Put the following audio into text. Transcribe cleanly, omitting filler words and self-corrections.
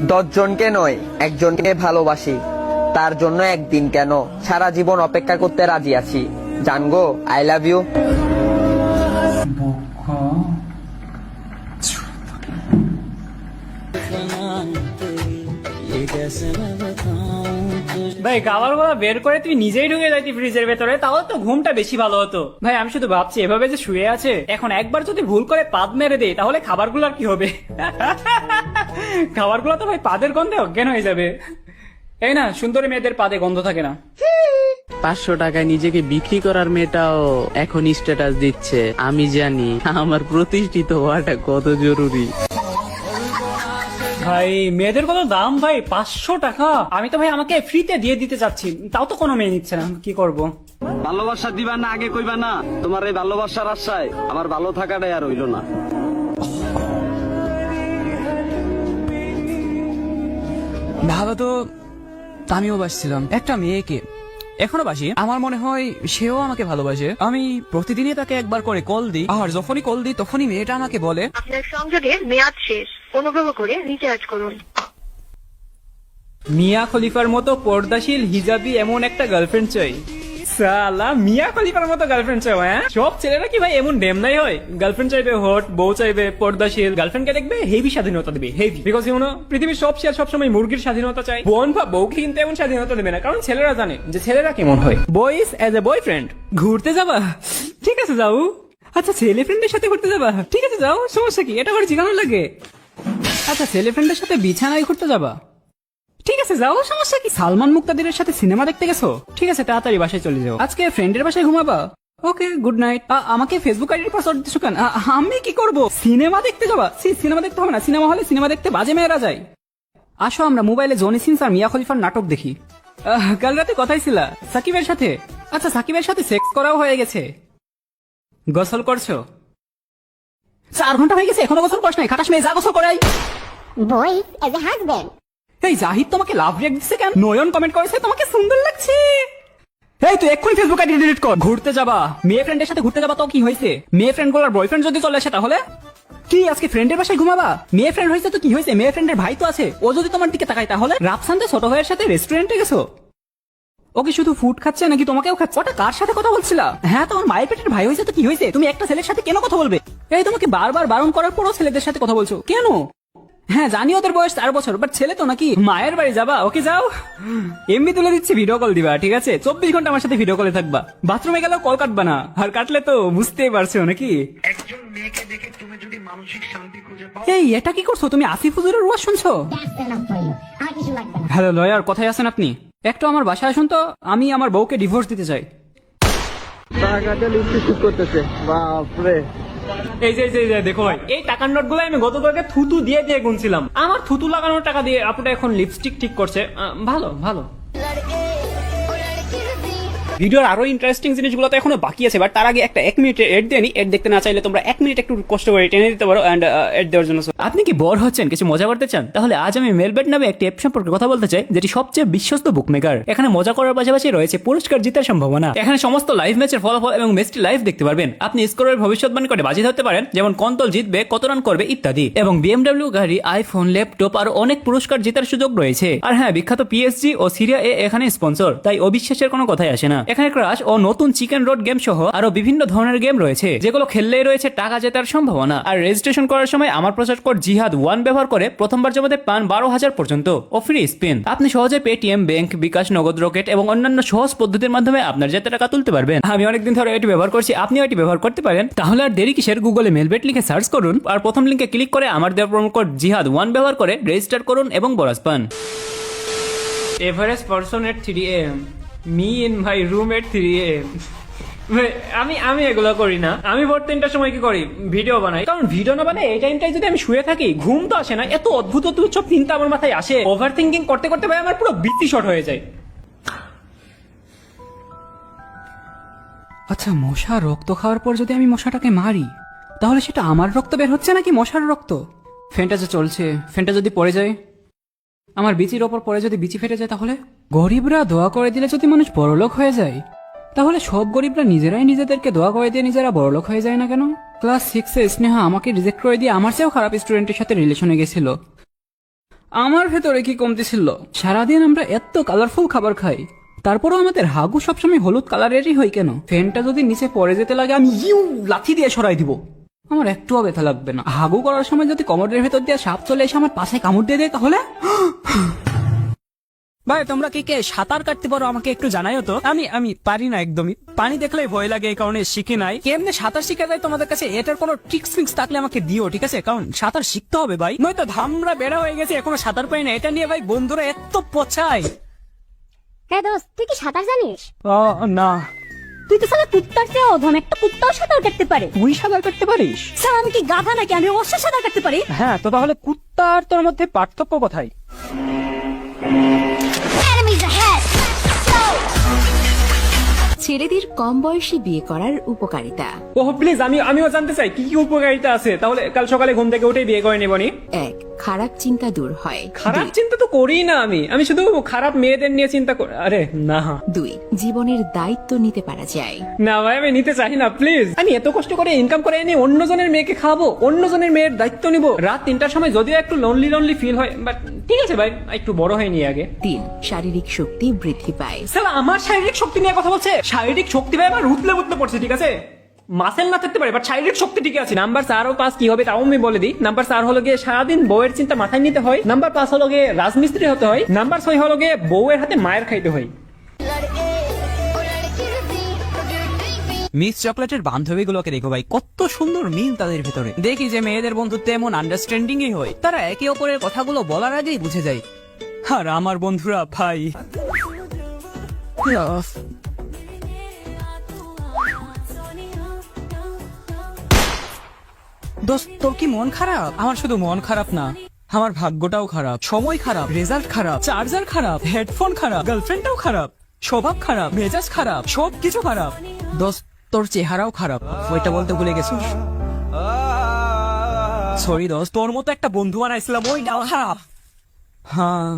10 জনকে নয়, একজনকে ভালোবাসি। তার জন্য একদিন কেন, সারা জীবন অপেক্ষা করতে রাজি আছি। জানগো, আই লাভ ইউ। ভাই খাবারগুলো বের করে তুই নিজেই ঢুকে যাইতি ফ্রিজের ভেতরে, তাহলে তো ঘুমটা বেশি ভালো হতো। ভাই আমি শুধু ভাবছি, এভাবে যে শুয়ে আছে, এখন একবার যদি ভুল করে পাদ মেরে দেয় তাহলে খাবারগুলো আর কি হবে? খাবারগুলো তো ভাই পাদের গন্ধে অজ্ঞান হয়ে যাবে। এই না, সুন্দরী মেয়েদের পাদে গন্ধ থাকে না। 500 টাকায় নিজেকে বিক্রি করার মেয়েটাও এখন স্ট্যাটাস দিচ্ছে। আমি জানি আমার প্রতিষ্ঠিত হওয়াটা কত জরুরি। ভাই মেয়েদের কত দাম ভাই, 500 টাকা। আমি তো ভাই আমাকে ফ্রিতে দিয়ে দিতে চাচ্ছি, তাও তো কোনো মেয়ে নিচ্ছে না, কি করব? ভালোবাসা দিবা না আগে কইবা না? তোমার এই ভালোবাসার আশায় আমার ভালো থাকাটাই আর হইল না। ভালো তো আমিও বাসছিলাম একটা মেয়েকে, এখনো বাসি। আমার মনে হয় সেও আমাকে ভালোবাসে। আমি প্রতিদিনই তাকে একবার করে কল দিই, আর যখনই কল দিই তখনই মেয়েটা আমাকে বলে, আপনার সংযোগের মেয়াদ শেষ, অনুগ্রহ করে রিচার্জ করুন। মিয়া খলিফার মতো পর্দাশীল হিজাবি এমন একটা গার্লফ্রেন্ড চাই। সালা মিয়া খলিফার মতো গার্লফ্রেন্ড চাও? হ্যাঁ, সব ছেলেরা কি ভাই এমন ডেমলাই হয়? গার্লফ্রেন্ড চাইবে হট, বউ চাইবে পর্দাশীল। গার্লফ্রেন্ডকে দেখবে হেভি স্বাধীনতা দেবে, হেভি। বিকজ ইউ নো, পৃথিবীর সব শেয়ার সবসময় মুরগির স্বাধীনতা চাই। বোন বা বউকে কিন্তু এমন স্বাধীনতা দেবে না, কারণ ছেলেরা জানে যে ছেলেরা কেমন হয়। Boys as a boyfriend. ঘুরতে যাবা? ঠিক আছে যাও। আচ্ছা ছেলে ফ্রেন্ডের সাথে ঘুরতে যাবা? ঠিক আছে যাও, সমস্যা কি? এটা আবার জিগানো লাগে? আচ্ছা ছেলে ফ্রেন্ডের সাথে বিছানায় ঘুরতে যাবা? ঠিক আছে যাও, সমস্যা কি? সালমান মুক্তাদিরের সাথে সিনেমা দেখতে গেছো? ঠিক আছে তাড়াতাড়ি বাসায় চলে যাও। আজকে ফ্রেন্ডের বাসায় ঘুমাবা? ওকে, গুড নাইট। আমাকে ফেসবুক আইডির পাসওয়ার্ড দিচ্ছ কেন? আমি কি করব? সিনেমা দেখতে যাবা? সিনেমা দেখতে হবে না, সিনেমা হলে সিনেমা দেখতে বাজে মেয়েরা যায়। আসো আমরা মোবাইলে জনি সিনস আর মিয়া খলিফার নাটক দেখি। কাল রাতে কথাই ছিল সাকিবের সাথে। আচ্ছা সাকিবের সাথে সেক্স করাও হয়ে গেছে। গোসল করছো? 4 ঘন্টা হয়ে গেছে এখনো গোসল করছ নাই? খাটাস মেয়ে, যা গোসল করাই। Boys as a husband. এই জাহিদ তোমাকে লাভ রিঅ্যাক্ট দিচ্ছে কেন? নয়ন কমেন্ট করেছে তোমাকে সুন্দর লাগছে। এই তুই এক্ষুনি ফেসবুক আইডি ডিলিট কর। ঘুরতে যাবা? মেয়ে ফ্রেন্ডের সাথে ঘুরতে যাবা তো কি হয়েছে? মেয়ে ফ্রেন্ড গুলোর বয়ফ্রেন্ড যদি চলে আসে তাহলে কি? আজকে ফ্রেন্ডের বাসায় ঘুমাবা? মেয়ে ফ্রেন্ড হয়েছে তো কি হয়েছে? মেয়ে ফ্রেন্ডের ভাই তো আছে, ও যদি তোমার দিকে তাকায় তাহলে? রাফসান্তে ছোট ভাইয়ের সাথে রেস্টুরেন্টে গেছো? ওকে শুধু ফুড খাচ্ছে নাকি তোমাকেও খাচ্ছে? ওটা কার সাথে কথা বলছিলা? হ্যাঁ তোমার মায়ের পেটের ভাই হয়েছে তো কি হয়েছে? তুমি একটা ছেলের সাথে কেন কথা বলবে? এই তোমাকে বারবার বারণ করার পরও ছেলেদের সাথে কথা বলছো কেন? হ্যাঁ জানি ওদের বয়স 4 বছর, বাট ছেলে তো নাকি? মায়ের বাড়ি যাবা? ওকে যাও, এমবি তুলে দিচ্ছি, ভিডিও কল দিবা, ঠিক আছে? 24 ঘন্টা আমার সাথে ভিডিও কলে থাকবা। বাথরুমে গেলেও কল কাটবা না, আর কাটলে তো বুঝতেই পারছো নাকি? একজন মেয়েকে দেখে তুমি যদি মানসিক শান্তি খুঁজে পাও, এই এটা কি করছো তুমি? আসিফ হুজুরের ওয়াজ শুনছো? হ্যালো লয়ার, কোথায় আছেন আপনি? একটু আমার বাসায় আসুন তো, আমি আমার বউকে ডিভোর্স দিতে চাই। টাকাতে লিপস্টিক করতেছে, বাপরে। এই যে দেখো ভাই, এই টাকার নোট গুলো আমি গতকালকে থুতু দিয়ে দিয়ে গুনছিলাম। আমার থুতু লাগানোর টাকা দিয়ে আপুটা এখন লিপস্টিক ঠিক করছে। ভালো ভালো। ভিডিওর আরো ইন্টারেস্টিং জিনিসগুলো তো এখনো বাকি আছে, বাট তার আগে একটা 1 মিনিটের এড দিয়ে নি। এড দেখতে না চাইলে তোমরা 1 মিনিট একটু কষ্ট করে টেনে দিতে পারো। এন্ড এড দেওয়ার জন্য আপনি কি বোর হচ্ছেন, কিছু মজা করতে চান? তাহলে আজ আমি মেলবেট নামে একটি অ্যাপ সম্পর্কে কথা বলতে চাই, যেটি সবচেয়ে বিশ্বস্ত বুকমেকার। এখানে মজা করার পাশাপাশি রয়েছে পুরস্কার জেতার সম্ভাবনা। এখানে সমস্ত লাইভ ম্যাচের ফলাফল এবং ম্যাচটি লাইভ দেখতে পারবেন। আপনি স্কোরের ভবিষ্যৎবাণী করে বাজি ধরতে পারেন, যেমন কোন দল জিতবে, কত রান করবে ইত্যাদি। এবং বিএমডব্লিউ গাড়ি, আইফোন, ল্যাপটপ আর অনেক পুরস্কার জেতার সুযোগ রয়েছে। আর হ্যাঁ, বিখ্যাত পিএসজি ও সিরিয়া এ এখানে স্পন্সর, তাই অবিশ্বাসের কোনো কথাই আসে না। এখানে ক্রাশ ও নতুন চিকেন রোড গেম সহ আরো বিভিন্ন ধরনের গেম রয়েছে, যেগুলো খেললেই রয়েছে টাকা জেতার সম্ভাবনা। আর রেজিস্ট্রেশন করার সময় আমার প্রচার কোড জিহাদ 1 ব্যবহার করে প্রথমবার জমাতে পান 12,000 পর্যন্ত ও ফ্রি স্পিন। আপনি সহজে পেটিএম, ব্যাংক, বিকাশ, নগদ, রকেট এবং অন্যান্য সহজ পদ্ধতির মাধ্যমে আপনার জেতা টাকা তুলতে পারবেন। আমি অনেকদিন ধরে এটি ব্যবহার করছি, আপনিও এটি ব্যবহার করতে পারেন। তাহলে আর দেরি কিসের? গুগলে মেলবেট লিখে সার্চ করুন আর প্রথম লিংকে ক্লিক করে আমার দেওয়া প্রোমো কোড জিহাদ 1 ব্যবহার করে রেজিস্টার করুন এবং বোনাস পান। Everest person at 3 AM, me in my room at 3 AM। আমি এগুলো করি না। আমি ভোর 3টার সময় কি করি? ভিডিও বানাই। কারণ ভিডিও না বানাই এই টাইমটাই যদি আমি শুয়ে থাকি, ঘুম তো আসে না। এত অদ্ভুত অদ্ভুত সব চিন্তা আমার মাথায় আসে। ওভার থিঙ্কিং করতে করতে ভাই আমার পুরো বিসি শর্ট হয়ে যায়। আচ্ছা মশা রক্ত খাওয়ার পর যদি আমি মশাটাকে মারি, তাহলে সেটা আমার রক্ত বের হচ্ছে নাকি মশার রক্ত? ফ্যানটা যে চলছে, ফ্যানটা যদি পড়ে যায়, আমার বিচির ওপর পড়ে যদি বিচি ফেটে যায়, তাহলে গরিবরা দোয়া করে দিলে যদি মানুষ বড়লোক হয়ে যায়, তাহলে সব গরিবরা নিজেরাই নিজেদেরকে দোয়া করে দিয়ে নিজেরা বড়লোক হয়ে যায় না কেন? ক্লাস 6-এ স্নেহা আমাকে রিজেক্ট করে দিয়ে আমার চেয়েও খারাপ স্টুডেন্টের সাথে রিলেশনে গেছিল। আমার ভেতরে কি কমতি ছিল? সারাদিন আমরা এত কালারফুল খাবার খাই, তারপরেও আমাদের হাগু সবসময় হলুদ কালারেরই হয় কেন? ফ্যানটা যদি নিচে পড়ে যেতে লাগে আমি লাথি দিয়ে সরাই দিব, আমার একটুও ব্যথা লাগবে না। হাগু করার সময় যদি কোমরের ভেতর দিয়ে সাপ চলে এসে আমার পাশে কামড় দিয়ে দেয় তাহলে? ভাই তোমরা কে কে সাঁতার কাটতে পারো আমাকে একটু জানাইও তো। আমি পারি না একদমই, পানি দেখলেই ভয় লাগে, এই কারণে শিখি নাই। কেমনে সাঁতার শিখে যায় তোমাদের কাছে এটার কোনো ট্রিক্স ফিক্স থাকলে আমাকে দিও, ঠিক আছে? কারণ সাঁতার শিখতে হবে ভাই, নয়তো ধামরা বেড়া হয়ে গেছে এখনো সাঁতার পাই না। এটা নিয়ে ভাই বন্ধুরা এত পচায়। হ্যাঁ দোস্ত, তুই কি সাঁতার জানিস? না। তুই তো সালা কুত্তার চেয়ে অধম, একটা কুত্তাও সাঁতার কাটতে পারে। তুই সাঁতার কাটতে পারিস? স্যার আমি কি গাধা নাকি? আমি অবশ্যই সাঁতার কাটতে পারি। হ্যাঁ, তো তাহলে কুত্তা আর তোর মধ্যে পার্থক্য কোথায়? ছেলেদের কম বয়সী বিয়ে করার উপকারিতা। ওহ প্লিজ, আমিও জানতে চাই কি কি উপকারিতা আছে। তাহলে কাল সকালে ঘুম থেকে উঠেই বিয়ে করে নেবনি। 1. খারাপ চিন্তা দূর হয়। খারাপ চিন্তা তো করি না আমি শুধু খারাপ মেয়েদের নিয়ে চিন্তা করি। আরে না। 2. জীবনের দায়িত্ব নিতে পারা যায়। না ভাই, আমি নিতে চাই না প্লিজ। আমি এত কষ্ট করে ইনকাম করে এনে অন্যজনের মেয়েকে খাবো, অন্যজনের মেয়ের দায়িত্ব নিব রাত 3টার সময়, যদিও একটু লোনলি ফিল হয়, বাট ঠিক আছে ভাই, একটু বড় হয়নি আগে। 3. শারীরিক শক্তি বৃদ্ধি পায়। সালা আমার শারীরিক শক্তি নিয়ে কথা বলছে। শারীরিক শক্তি ভাই আমার উতলে পড়ছে, ঠিক আছে? মাসেল না থাকতে পারে বাট শারীরিক শক্তি ঠিক আছে। নাম্বার 4 ও 5 কি হবে তাও আমি বলে দিই। নাম্বার 4 হলো গিয়ে সারাদিন বউয়ের চিন্তা মাথায় নিতে হয়। নাম্বার 5 হলো গিয়ে রাজমিস্ত্রি হতে হয়। নাম্বার 6 হলো গিয়ে বউয়ের হাতে মায়ের খাইতে হয়। মিস চকলেটের বান্ধবীগুলোকে দেখো ভাই, কত সুন্দর মিল তাদের ভিতরে। দেখি যে মেয়েদের বন্ধুত্ব এমন আন্ডারস্ট্যান্ডিংই হয়, তারা একে অপরের কথাগুলো বলার আগেই বুঝে যায়। আর আমার বন্ধুরা ভাই, দোস্ত তোর কি মন খারাপ? আমার শুধু মন খারাপ না, আমার ভাগ্যটাও খারাপ, সময় খারাপ, রেজাল্ট খারাপ, চার্জার খারাপ, হেডফোন খারাপ, গার্লফ্রেন্ডটাও খারাপ, স্বভাব খারাপ, মেজাজ খারাপ, সব কিছু খারাপ। দোস্ত তোর চেহারাও খারাপ, ওইটা বলতে ভুলে গেছিস। সরি দোস্ত, তোর মতো একটা বন্ধু বানাইছিলাম, ওইটাও খারাপ। হ্যাঁ